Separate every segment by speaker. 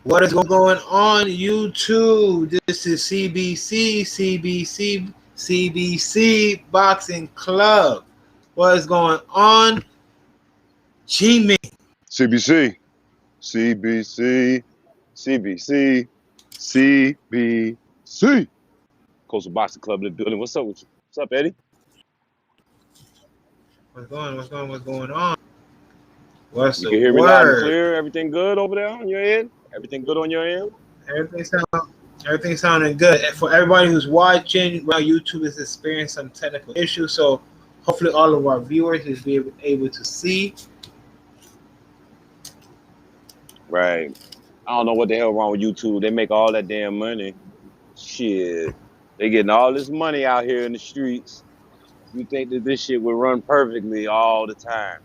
Speaker 1: What is going on YouTube? This is CBC Boxing Club. What is going on? G-Man.
Speaker 2: CBC. Coastal Boxing Club in the building. What's up with you? What's up, Eddie?
Speaker 1: What's going on? What's
Speaker 2: You
Speaker 1: the
Speaker 2: can hear me
Speaker 1: word?
Speaker 2: loud and clear. Everything good over there on your end? Everything good on your end?
Speaker 1: Everything sounding good. And for everybody who's watching, well, YouTube is experiencing some technical issues, so hopefully all of our viewers is be able to see.
Speaker 2: Right. I don't know what the hell wrong with YouTube. They make all that damn money. Shit. They getting all this money out here in the streets. You think that this shit would run perfectly all the time.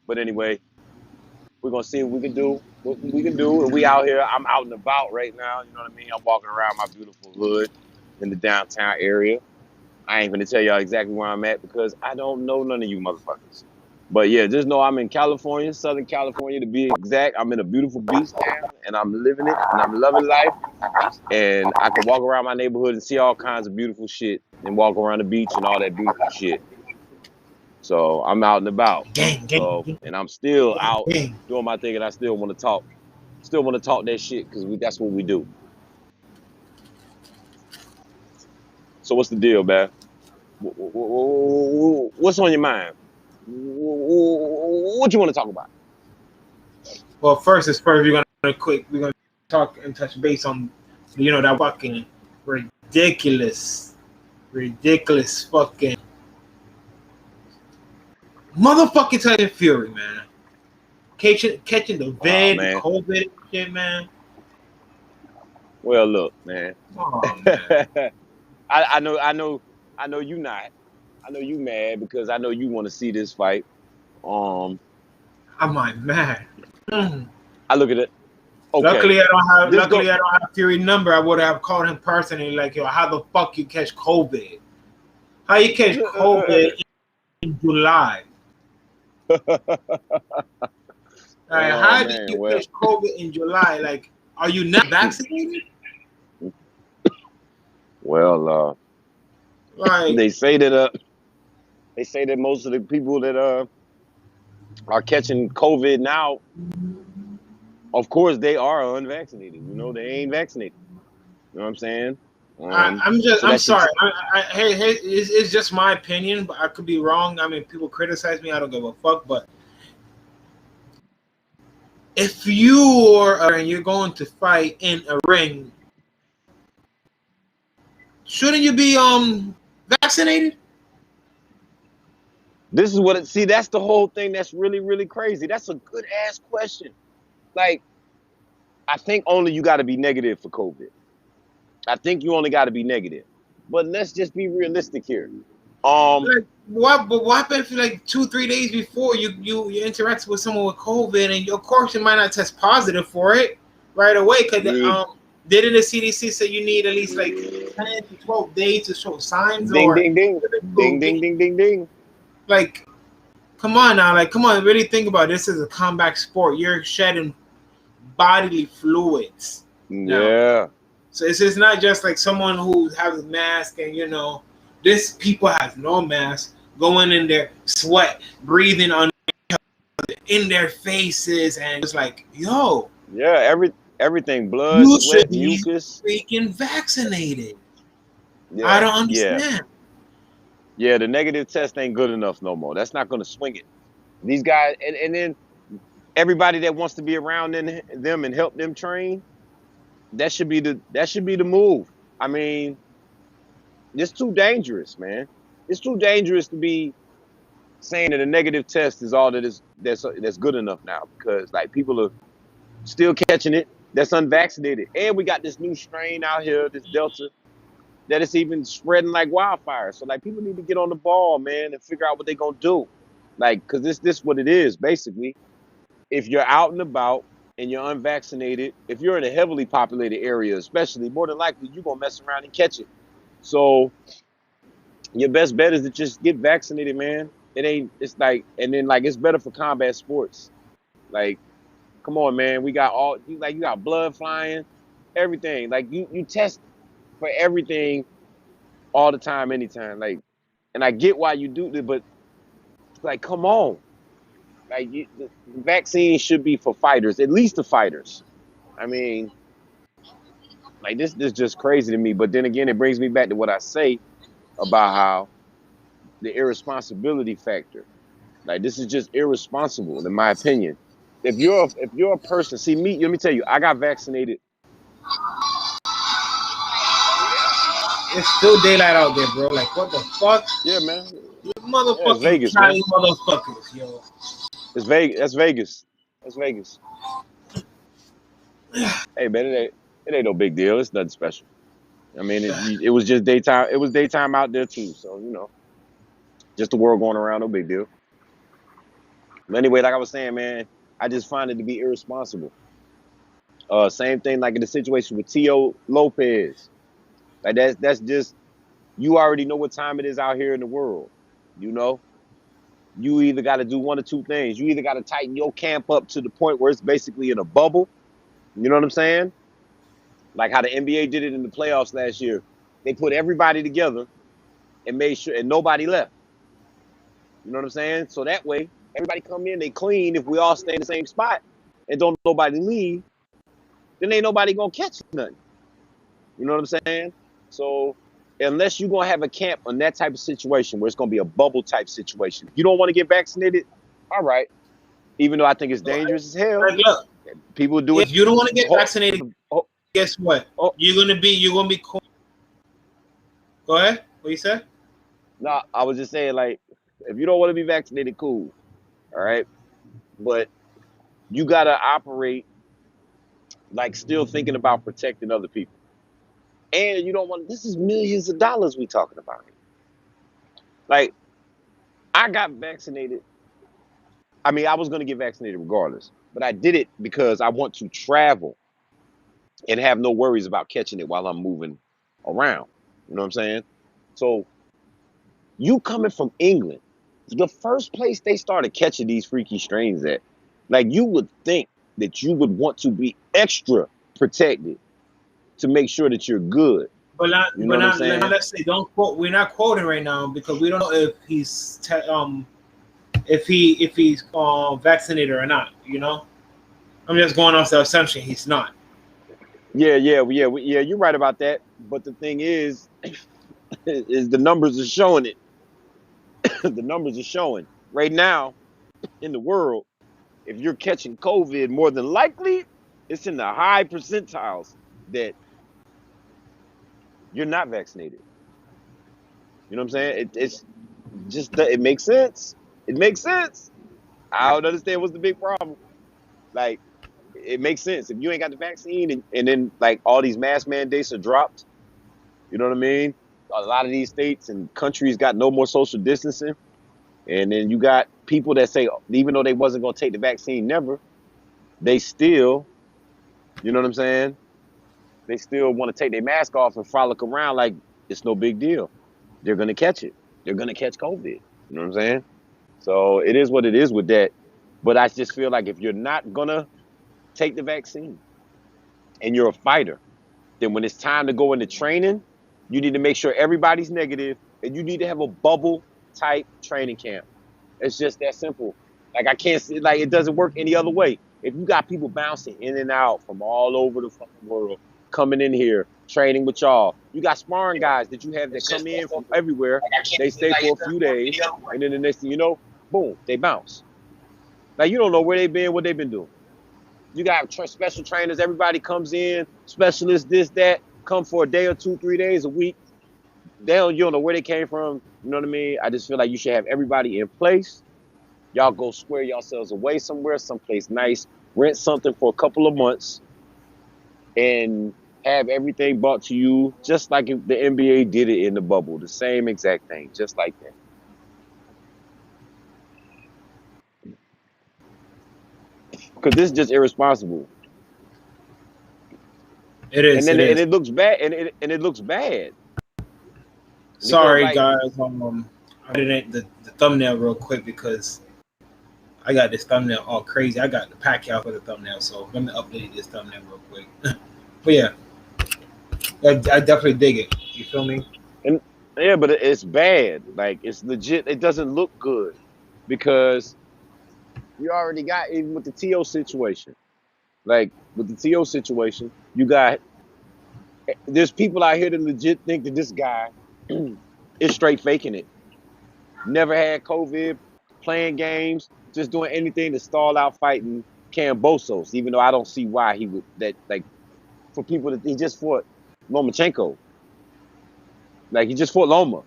Speaker 2: But anyway, we're going to see what we can do. And we out here. I'm out and about right now. You know what I mean? I'm walking around my beautiful hood in the downtown area. I ain't going to tell y'all exactly where I'm at because I don't know none of you motherfuckers. But yeah, just know I'm in California, Southern California to be exact. I'm in a beautiful beach town and I'm living it and I'm loving life. And I can walk around my neighborhood and see all kinds of beautiful shit and walk around the beach and all that beautiful shit. So I'm out and about. And I'm still out doing my thing and I still want to talk. Still want to talk that shit because that's what we do. So what's the deal, man? What's on your mind? What you want to talk about?
Speaker 1: Well, first, we're gonna talk and touch base on, that fucking ridiculous fucking motherfucking Tyson Fury, man. Catching the vid, COVID shit, man.
Speaker 2: Well, look, man.
Speaker 1: Oh, man.
Speaker 2: I know you not. I know you mad because I know you want to see this fight.
Speaker 1: I'm not mad.
Speaker 2: I look at it. Okay.
Speaker 1: Luckily, I don't have Fury number. I would have called him personally, like, yo, how the fuck you catch COVID? How you catch COVID in July? How did you catch COVID in July? Like, are you not vaccinated?
Speaker 2: Well, they say that most of the people that are catching COVID now, of course, they are unvaccinated. They ain't vaccinated. You know what I'm saying?
Speaker 1: I'm sorry. It's just my opinion, but I could be wrong. I mean, people criticize me. I don't give a fuck. But if you're going to fight in a ring, shouldn't you be vaccinated?
Speaker 2: This is what that's the whole thing that's really, really crazy. That's a good ass question. Like, I think only you got to be negative for COVID. I think you only got to be negative. But let's just be realistic here.
Speaker 1: What happens if, like, 2-3 days before you interact with someone with COVID, and of course you might not test positive for it right away because didn't the CDC say you need at least like 10 to 12 days to show signs?
Speaker 2: Ding, ding, ding. Ding, ding, ding, ding, ding.
Speaker 1: Like, come on now. Like, come on. Really think about it. This is a combat sport. You're shedding bodily fluids. Now.
Speaker 2: Yeah.
Speaker 1: So it's not just like someone who has a mask and, this people have no mask, going in there, sweat, breathing on in their faces, and it's like, yo.
Speaker 2: Yeah, everything, blood, sweat, mucus.
Speaker 1: Freaking vaccinated.
Speaker 2: Yeah.
Speaker 1: I don't understand.
Speaker 2: Yeah, the negative test ain't good enough no more. That's not going to swing it. These guys, and then everybody that wants to be around them and help them train, that should be the move. I mean, it's too dangerous, man. It's too dangerous to be saying that a negative test is all that's good enough now, because like people are still catching it that's unvaccinated, and we got this new strain out here, this Delta, that it's even spreading like wildfire. So like people need to get on the ball, man, and figure out what they're gonna do. Like, cause this what it is basically. If you're out and about and you're unvaccinated, if you're in a heavily populated area, especially, more than likely you're gonna mess around and catch it. So your best bet is to just get vaccinated, man. It's better for combat sports. Like, Come on, man. We got you got blood flying, everything. Like you test for everything all the time, anytime. Like, and I get why you do this, but like, come on. Like the vaccine should be for fighters, at least the fighters. I mean, like this just crazy to me. But then again, it brings me back to what I say about how the irresponsibility factor. Like this is just irresponsible, in my opinion. If you're a person, see me, let me tell you, I got vaccinated.
Speaker 1: It's still daylight out there, bro. Like, what the fuck?
Speaker 2: Yeah, man.
Speaker 1: You motherfucking
Speaker 2: Yeah, it's Vegas,
Speaker 1: Cali motherfuckers, yo.
Speaker 2: It's Vegas. That's Vegas. That's Vegas. Hey, man, it ain't no big deal. It's nothing special. I mean, it was just daytime. It was daytime out there too. So just the world going around. No big deal. But anyway, like I was saying, man, I just find it to be irresponsible. Same thing like in the situation with Tio Lopez. Like that's just, you already know what time it is out here in the world. You either got to do one or two things. You either got to tighten your camp up to the point where it's basically in a bubble. You know what I'm saying? Like how the NBA did it in the playoffs last year. They put everybody together and made sure, and nobody left. You know what I'm saying? So that way, everybody come in, they clean. If we all stay in the same spot and don't nobody leave, then ain't nobody gonna catch nothing. You know what I'm saying? So unless you're gonna have a camp on that type of situation where it's gonna be a bubble type situation, if you don't want to get vaccinated, all right. Even though I think it's dangerous as hell,
Speaker 1: look,
Speaker 2: people do it.
Speaker 1: If you don't want to get vaccinated, guess what? You're gonna be cool. Go ahead. What you say?
Speaker 2: No, I was just saying, like, if you don't want to be vaccinated, cool. All right. But you gotta operate like still thinking about protecting other people. And you don't want, this is millions of dollars we talking about. Like, I got vaccinated. I mean, I was going to get vaccinated regardless, but I did it because I want to travel and have no worries about catching it while I'm moving around. You know what I'm saying? So you coming from England, the first place they started catching these freaky strains at, like you would think that you would want to be extra protected to make sure that you're good.
Speaker 1: Let's say don't quote. We're not quoting right now because we don't know if he's vaccinated or not. I'm just going off the assumption he's not.
Speaker 2: Yeah. You're right about that. But the thing is the numbers are showing it. The numbers are showing right now in the world. If you're catching COVID, more than likely, it's in the high percentiles that you're not vaccinated. You know what I'm saying? It's just that it makes sense. It makes sense. I don't understand what's the big problem. Like, it makes sense. If you ain't got the vaccine and then like all these mask mandates are dropped, you know what I mean? A lot of these states and countries got no more social distancing. And then you got people that say, even though they wasn't going to take the vaccine, never, they still, you know what I'm saying? They still want to take their mask off and frolic around like it's no big deal. They're going to catch it. They're going to catch COVID. You know what I'm saying? So it is what it is with that. But I just feel like if you're not going to take the vaccine and you're a fighter, then when it's time to go into training, you need to make sure everybody's negative and you need to have a bubble type training camp. It's just that simple. Like I can't see, like it doesn't work any other way. If you got people bouncing in and out from all over the fucking world, coming in here, training with y'all. You got sparring guys that you have that come in from everywhere. They stay for a few days, and then the next thing you know, boom, they bounce. Like you don't know where they've been, what they've been doing. You got special trainers. Everybody comes in, specialists, this, that, come for a day or 2, 3 days, a week. You don't know where they came from. You know what I mean? I just feel like you should have everybody in place. Y'all go square yourselves away somewhere, someplace nice, rent something for a couple of months, and have everything brought to you just like if the NBA did it in the bubble. The same exact thing, just like that. Because this is just irresponsible.
Speaker 1: It is.
Speaker 2: And then it looks bad. And it looks bad.
Speaker 1: Sorry, guys. I did the thumbnail real quick because I got this thumbnail all crazy. I got the Pacquiao for the thumbnail, so let me update this thumbnail real quick. But yeah, I definitely dig it. You feel me?
Speaker 2: And yeah, but it's bad. Like it's legit. It doesn't look good because you already got even with the TO situation. Like with the TO situation, you got there's people out here that legit think that this guy is straight faking it. Never had COVID, playing games, just doing anything to stall out fighting Kambosos, even though I don't see why he would that like for people that he just fought Lomachenko. Like he just fought Loma.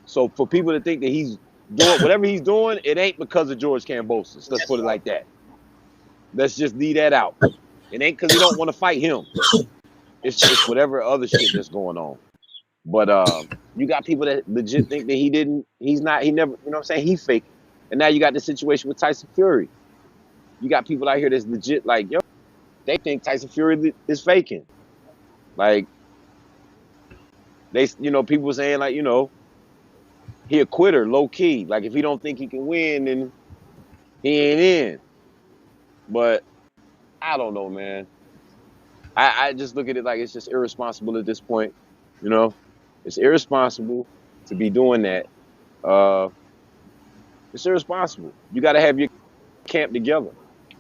Speaker 2: So for people to think that he's doing whatever he's doing, it ain't because of George Kambosos. Let's put it like that. Let's just leave that out. It ain't because he don't want to fight him. It's whatever other shit that's going on. But you got people that legit think that he never, you know what I'm saying? He faked. And now you got the situation with Tyson Fury. You got people out here that's legit like, yo, they think Tyson Fury is faking. Like, people saying like, he a quitter, low key. Like if he don't think he can win, then he ain't in. But I don't know, man. I just look at it like it's just irresponsible at this point. It's irresponsible to be doing that. It's irresponsible. You got to have your camp together.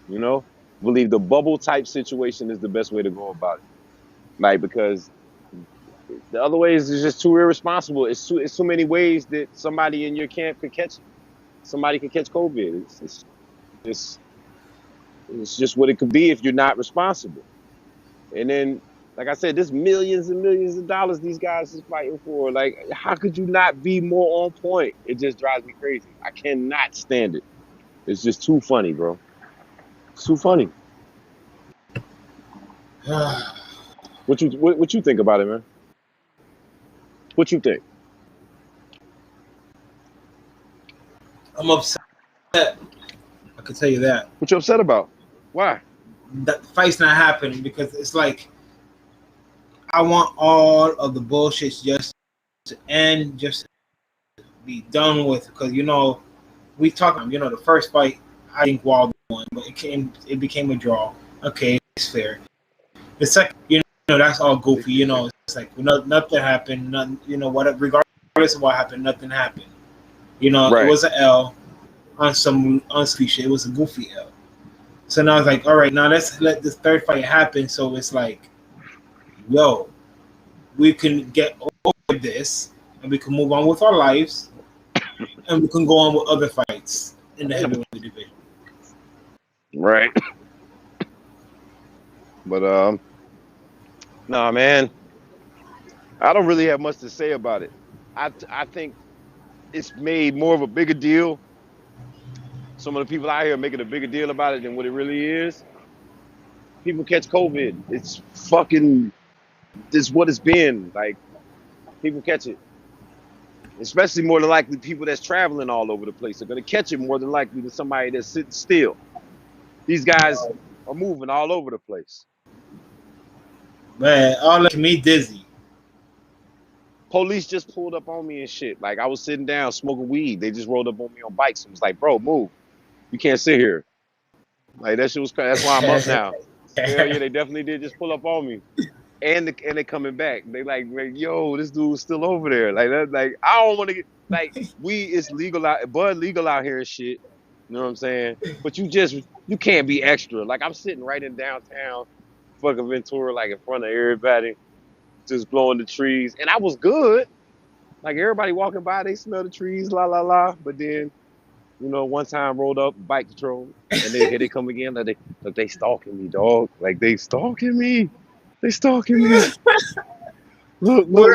Speaker 2: Believe the bubble type situation is the best way to go about it. Like because the other ways is just too irresponsible. It's too many ways that somebody in your camp could catch it. Somebody could catch COVID. It's just what it could be if you're not responsible. And then, like I said, there's millions and millions of dollars these guys is fighting for. Like, how could you not be more on point? It just drives me crazy. I cannot stand it. It's just too funny, bro. It's too funny. What you think about it, man? What you think?
Speaker 1: I'm upset. I can tell you that.
Speaker 2: What you upset about? Why?
Speaker 1: That the fight's not happening because it's like I want all of the bullshit just to end, just to be done with. Because we talked. The first fight I think Wilder won, but it became a draw. Okay, it's fair. The second, that's all goofy. It's like nothing happened. Nothing. Regardless of what happened, nothing happened.
Speaker 2: Right.
Speaker 1: It was an L on some shit. It was a goofy L. So now it's like, all right, now let's let this third fight happen. So it's like, yo, we can get over this and we can move on with our lives and we can go on with other fights in the heavyweight division.
Speaker 2: Right. But nah, man, I don't really have much to say about it. I think it's made more of a bigger deal. Some of the people out here are making a bigger deal about it than what it really is. People catch COVID. It's what it's been. Like, people catch it. Especially more than likely people that's traveling all over the place are going to catch it more than likely than somebody that's sitting still. These guys are moving all over the place.
Speaker 1: Man, all making me dizzy.
Speaker 2: Police just pulled up on me and shit. Like, I was sitting down smoking weed. They just rolled up on me on bikes and was like, bro, move. You can't sit here. Like, that shit was crazy. That's why I'm up now. Hell yeah, they definitely did just pull up on me. And they coming back. They like, yo, this dude's still over there. Like, that, like I don't want to get, like, weed is legal out, bud legal out here and shit. You know what I'm saying? But you can't be extra. Like, I'm sitting right in downtown, fucking Ventura, like in front of everybody, just blowing the trees. And I was good. Like, everybody walking by, they smell the trees, la, la, la. But then, one time rolled up, bike control, and then here they come again. Like they stalking me, dog. Like, they stalking me. They stalking me. Look, you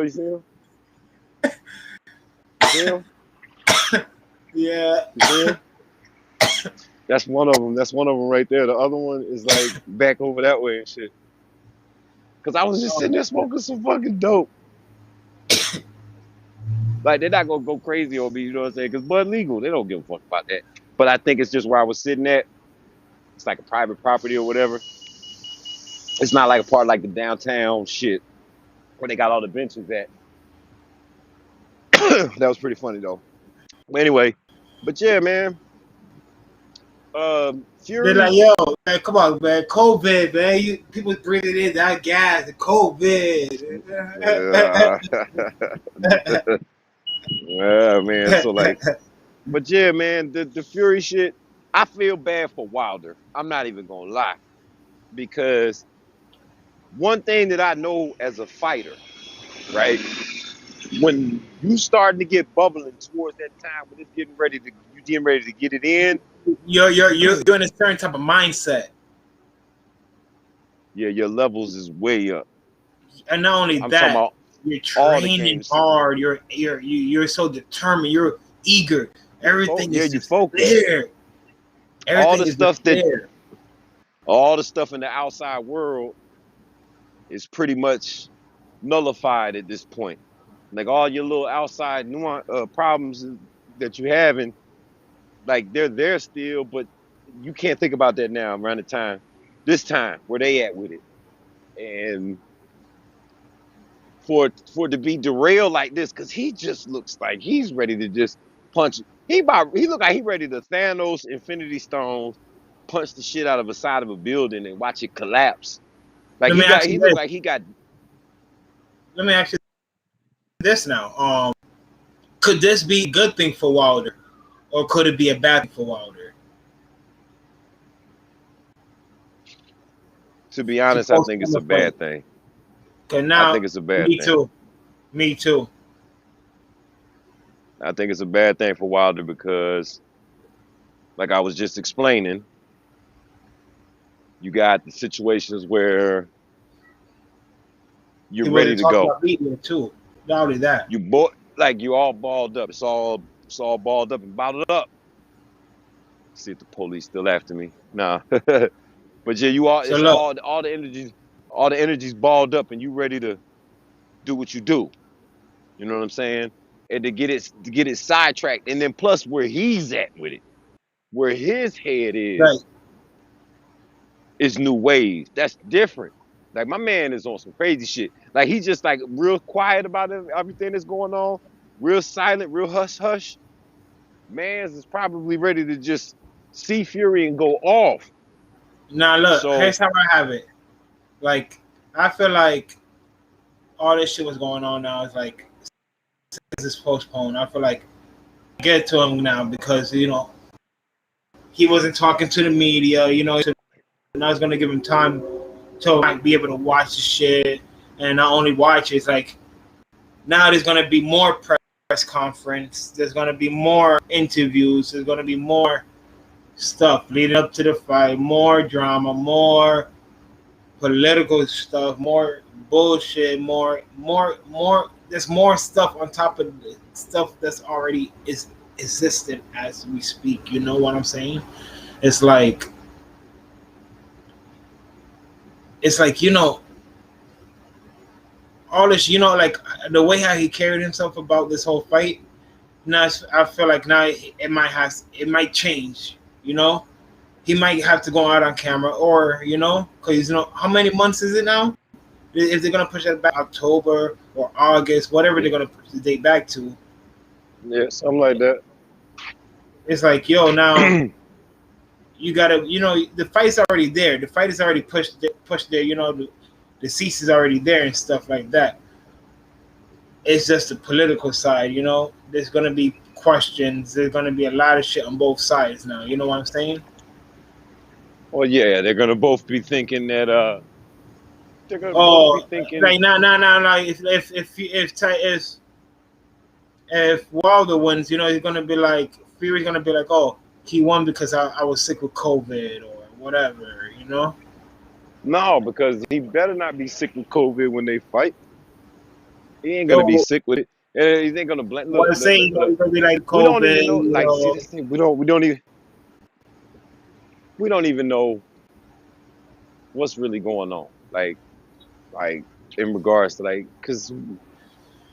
Speaker 2: see him? You see him?
Speaker 1: Yeah.
Speaker 2: You see him? That's one of them. That's one of them right there. The other one is like back over that way and shit. Cause I was just sitting there smoking some fucking dope. Like, they're not gonna go crazy on me, you know what I'm saying? Cause bud legal, they don't give a fuck about that. But I think it's just where I was sitting at. It's like a private property or whatever. It's not like a part of like the downtown shit where they got all the benches at. That was pretty funny though. But anyway, But yeah, man.
Speaker 1: They're like,
Speaker 2: Fury.
Speaker 1: yo, man, come on, man, COVID, man. People breathing in that gas, the COVID.
Speaker 2: Yeah, yeah, man. So like, but yeah, man, the Fury shit. I feel bad for Wilder. I'm not even gonna lie, because one thing that I know as a fighter, right? When you starting to get bubbling towards that time when it's getting ready to get it in.
Speaker 1: You're in a certain type of mindset,
Speaker 2: Yeah, your levels is way up.
Speaker 1: and not only
Speaker 2: I'm talking
Speaker 1: that,
Speaker 2: about
Speaker 1: you're
Speaker 2: all the
Speaker 1: training
Speaker 2: games.
Speaker 1: hard. You're so determined. You're eager. Everything is
Speaker 2: You
Speaker 1: just
Speaker 2: focus.
Speaker 1: there.
Speaker 2: All
Speaker 1: Everything
Speaker 2: the
Speaker 1: is just
Speaker 2: stuff
Speaker 1: there.
Speaker 2: all the stuff in the outside world is pretty much nullified at this point. Like all your little outside problems that you having, like they're there still, but you can't think about that now around this time where they at with it. And for it to be derailed like this, because he just looks like he's ready to just punch. He look like he ready to Thanos Infinity Stones, punch the shit out of a side of a building and watch it collapse. Like
Speaker 1: Let me ask
Speaker 2: he
Speaker 1: you
Speaker 2: looked
Speaker 1: this.
Speaker 2: like he got.
Speaker 1: Let me ask you this now. Could this be a good thing for Wilder, or could it be a bad thing for Wilder?
Speaker 2: To be honest, I think it's a bad thing.
Speaker 1: Cause now,
Speaker 2: I think it's a bad
Speaker 1: me
Speaker 2: thing.
Speaker 1: too. Me too.
Speaker 2: I think it's a bad thing for Wilder because, like I was just explaining, you got the situations where you're ready to go.
Speaker 1: Media too. Not only that.
Speaker 2: You all balled up. It's all balled up and bottled up. See if the police still after me. Nah. But yeah, all the energy's balled up and you ready to do what you do. You know what I'm saying? And to get it sidetracked, and then plus where he's at with it, where his head
Speaker 1: Right.
Speaker 2: is new wave. That's different. Like my man is on some crazy shit. Like he's just like real quiet about everything that's going on, real silent, real hush hush. Man's is probably ready to just see Fury and go off.
Speaker 1: Now look, here's how I have it. Like I feel like all this shit was going on now. It's like it's postponed. I feel like get to him now because he wasn't talking to the media. So now it's gonna give him time to like be able to watch the shit, and not only watch it, it's like now there's gonna be more press conference. There's gonna be more interviews. There's gonna be more stuff leading up to the fight, more drama, more political stuff, more bullshit, more. There's more stuff on top of the stuff that's already is existent as we speak. You know what I'm saying? It's like all this, like the way how he carried himself about this whole fight. Now I feel like now it might change. He might have to go out on camera, or because how many months is it now? If they're gonna push it back October or August, whatever they're gonna push the date back to.
Speaker 2: Yeah, something like that.
Speaker 1: It's like, yo, now you gotta, the fight's already there. The fight is already pushed there. The cease is already there and stuff like that. It's just the political side, There's gonna be questions. There's gonna be a lot of shit on both sides now. You know what I'm saying?
Speaker 2: Well, yeah, they're gonna both be thinking that they're gonna both be thinking
Speaker 1: like if Wilder wins, he's gonna be like Fury's gonna be like, oh, he won because I was sick with COVID or whatever,
Speaker 2: No, because he better not be sick with COVID when they fight. He ain't gonna be sick with it. He ain't gonna blend. Look,
Speaker 1: he's gonna be like COVID.
Speaker 2: We don't even know. Like, see this thing. We don't even know what's really going on. Like in regards to because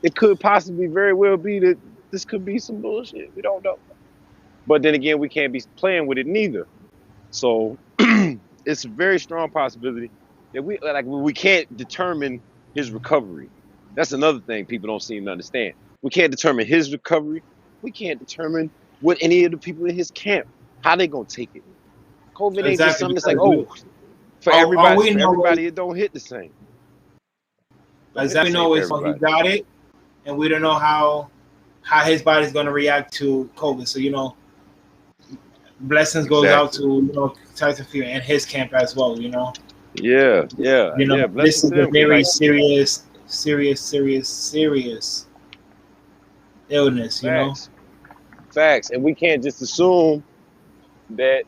Speaker 2: it could possibly very well be that this could be some bullshit. We don't know. But then again, we can't be playing with it neither. So it's a very strong possibility that we can't determine his recovery. That's another thing people don't seem to understand. We can't determine his recovery. We can't determine with any of the people in his camp. How they gonna take it? COVID ain't just
Speaker 1: Exactly,
Speaker 2: something that's
Speaker 1: because
Speaker 2: like, oh,
Speaker 1: all we
Speaker 2: for
Speaker 1: know is
Speaker 2: everybody, it don't hit the same. Don't hit the
Speaker 1: exactly
Speaker 2: same
Speaker 1: know
Speaker 2: for
Speaker 1: is he
Speaker 2: everybody.
Speaker 1: got it, and we don't know how his body's going to react to COVID. So blessings goes out
Speaker 2: Exactly.
Speaker 1: to Tyson Fury and his camp as well.
Speaker 2: Yeah.
Speaker 1: This
Speaker 2: Blessings
Speaker 1: is
Speaker 2: to
Speaker 1: a
Speaker 2: him, cause
Speaker 1: very
Speaker 2: like
Speaker 1: serious illness.
Speaker 2: facts, and we can't just assume that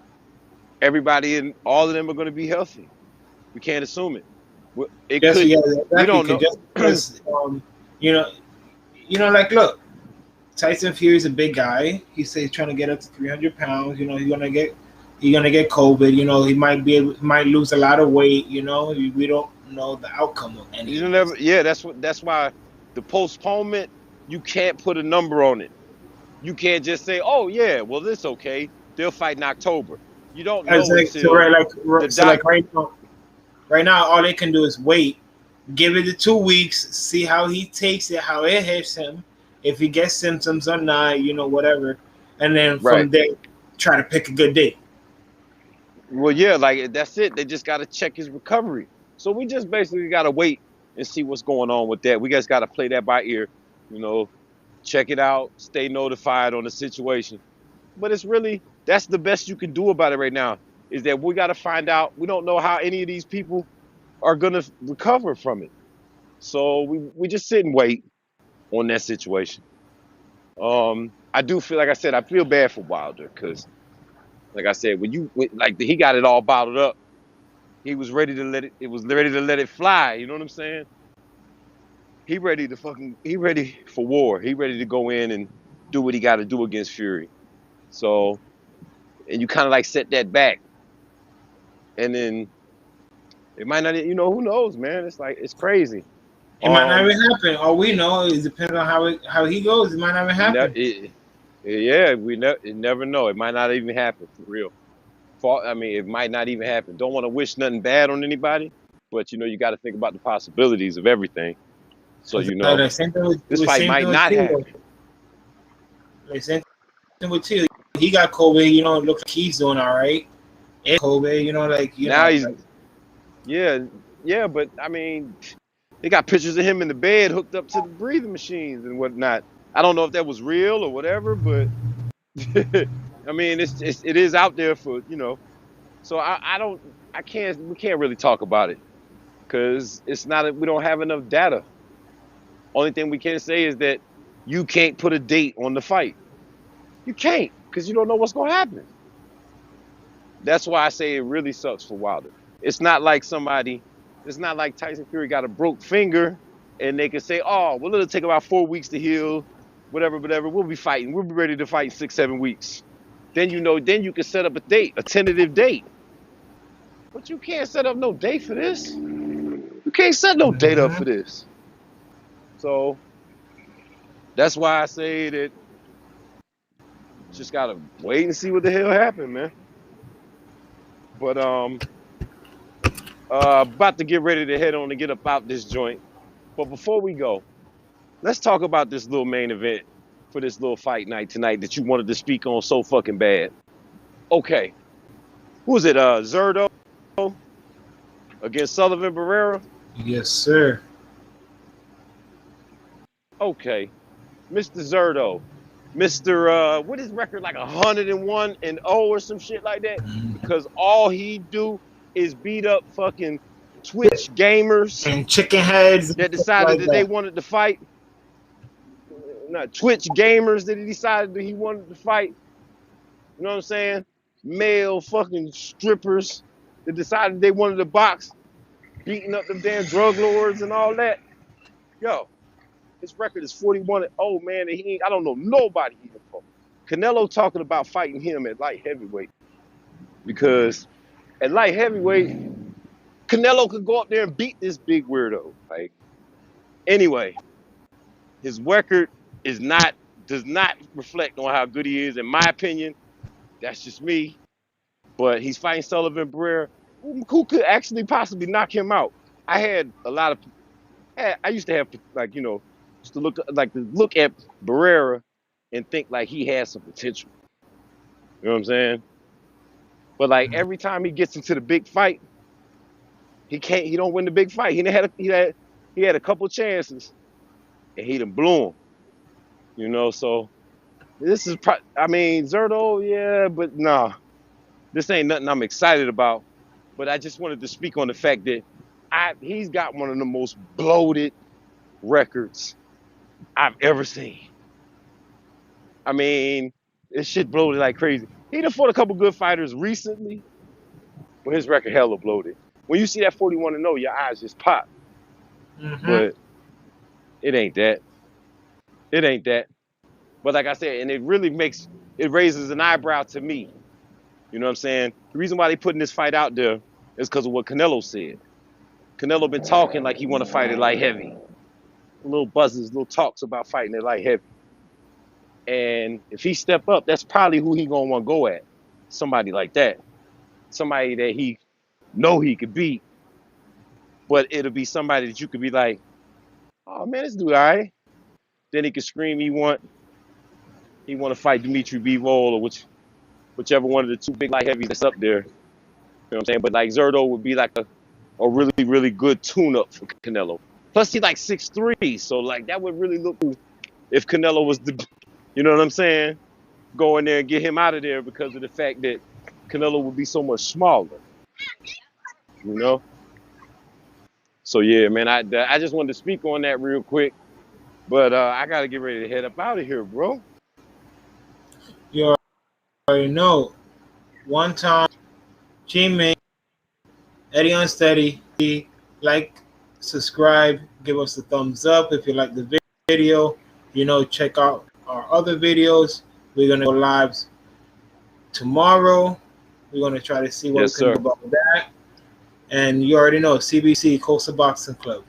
Speaker 2: everybody and all of them are going to be healthy. We can't assume it. It
Speaker 1: Just
Speaker 2: could.
Speaker 1: yeah,
Speaker 2: We
Speaker 1: exactly.
Speaker 2: don't
Speaker 1: Cause
Speaker 2: know.
Speaker 1: just because you know, like look, Tyson Fury is a big guy. He says he's trying to get up to 300 pounds. He's gonna get COVID. He might lose a lot of weight. We don't know the outcome of any
Speaker 2: You
Speaker 1: of
Speaker 2: never.
Speaker 1: this.
Speaker 2: Yeah, that's why the postponement. You can't put a number on it. You can't just say, "Oh yeah, well this okay. They'll fight in October." You don't
Speaker 1: As
Speaker 2: know
Speaker 1: like so
Speaker 2: until
Speaker 1: right
Speaker 2: the
Speaker 1: like so
Speaker 2: doc.
Speaker 1: like right now all they can do is wait, give it the 2 weeks, see how he takes it, how it hits him, if he gets symptoms or not, whatever, and then
Speaker 2: Right.
Speaker 1: from there try to pick a good date.
Speaker 2: Well, yeah, like that's it. They just got to check his recovery. So we just basically got to wait and see what's going on with that. We just got to play that by ear. You know, check it out, stay notified on the situation. But it's really that's the best you can do about it right now. Is that we got to find out. We don't know how any of these people are gonna recover from it. So we just sit and wait on that situation. I do feel like I said I feel bad for Wilder because, like I said, like he got it all bottled up. He was ready to let it. It was ready to let it fly. You know what I'm saying? He ready for war. He ready to go in and do what he got to do against Fury. So, and you kind of like set that back, and then it might not. Who knows, man? It's like it's crazy.
Speaker 1: It might not even happen. All we know is depends on how he goes. It might not even happen.
Speaker 2: Yeah, you never know. It might not even happen for real. I mean, it might not even happen. Don't want to wish nothing bad on anybody, but you got to think about the possibilities of everything. So
Speaker 1: The same thing
Speaker 2: this fight might not happen.
Speaker 1: The same thing with Till. He got COVID. It looks like he's doing all right. And COVID.
Speaker 2: Now he's yeah, but I mean, they got pictures of him in the bed hooked up to the breathing machines and whatnot. I don't know if that was real or whatever, but I mean, it is out there for. So we can't really talk about it because it's not. We don't have enough data. Only thing we can say is that you can't put a date on the fight. You can't because you don't know what's going to happen. That's why I say it really sucks for Wilder. It's not like Tyson Fury got a broke finger and they can say, oh, well, it'll take about 4 weeks to heal, whatever. We'll be fighting. We'll be ready to fight in 6-7 weeks. Then you can set up a date, a tentative date. But you can't set up no date for this. You can't set no date up for this. So that's why I say that just gotta wait and see what the hell happened, man. But about to get ready to head on and get up out this joint. But before we go, let's talk about this little main event for this little fight night tonight that you wanted to speak on so fucking bad. Okay. Who is it? Zurdo against Sullivan Barrera?
Speaker 1: Yes, sir.
Speaker 2: Okay. Mr. Zurdo. Mr. What is record, like 101-0 or some shit like that? Because all he do is beat up fucking Twitch gamers
Speaker 1: and chicken heads
Speaker 2: that decided that they wanted to fight. Not Twitch gamers that he decided that he wanted to fight. You know what I'm saying? Male fucking strippers that decided they wanted to box, beating up them damn drug lords and all that. Yo, his record is 41-0, man, and I don't know nobody he can fought. Canelo talking about fighting him at light heavyweight. Because at light heavyweight, Canelo could go up there and beat this big weirdo. Like, anyway, his record does not reflect on how good he is, in my opinion. That's just me. But he's fighting Sullivan Barrera, who could actually possibly knock him out. I used to have, like, just to look at Barrera and think like he has some potential. You know what I'm saying? But like every time he gets into the big fight, he don't win the big fight. He had a couple chances and he done blew him. You know, so this is Zerto, yeah, but nah. This ain't nothing I'm excited about. But I just wanted to speak on the fact that he's got one of the most bloated records I've ever seen. I mean, this shit bloated like crazy. He done fought a couple good fighters recently, but his record hella bloated. When you see that 41-0, your eyes just pop. But it ain't that. It ain't that. But like I said, and it raises an eyebrow to me. You know what I'm saying? The reason why they putting this fight out there is because of what Canelo said. Canelo been talking like he want to fight at light heavy. Little buzzes, little talks about fighting at light heavy. And if he step up, that's probably who he gonna want to go at. Somebody like that. Somebody that he know he could beat. But it'll be somebody that you could be like, oh man, this dude all right. Then he could scream he want to fight Dimitri Bivol or whichever one of the two big light heavies that's up there. You know what I'm saying? But like Zerto would be like a really, really good tune-up for Canelo. Plus he like 6'3", so like that would really look cool if Canelo was you know what I'm saying? Go in there and get him out of there because of the fact that Canelo would be so much smaller. You know? So yeah, man, I just wanted to speak on that real quick. But I gotta get ready to head up out of here, bro.
Speaker 1: You already know. One time, G-Man, Eddie Unsteady, like, subscribe, give us a thumbs up if you like the video. You know, check out our other videos. We're gonna go live tomorrow. We're gonna try to see what we can do about that. And you already know, CBC, Coastal Boxing Club.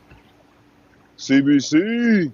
Speaker 2: CBC.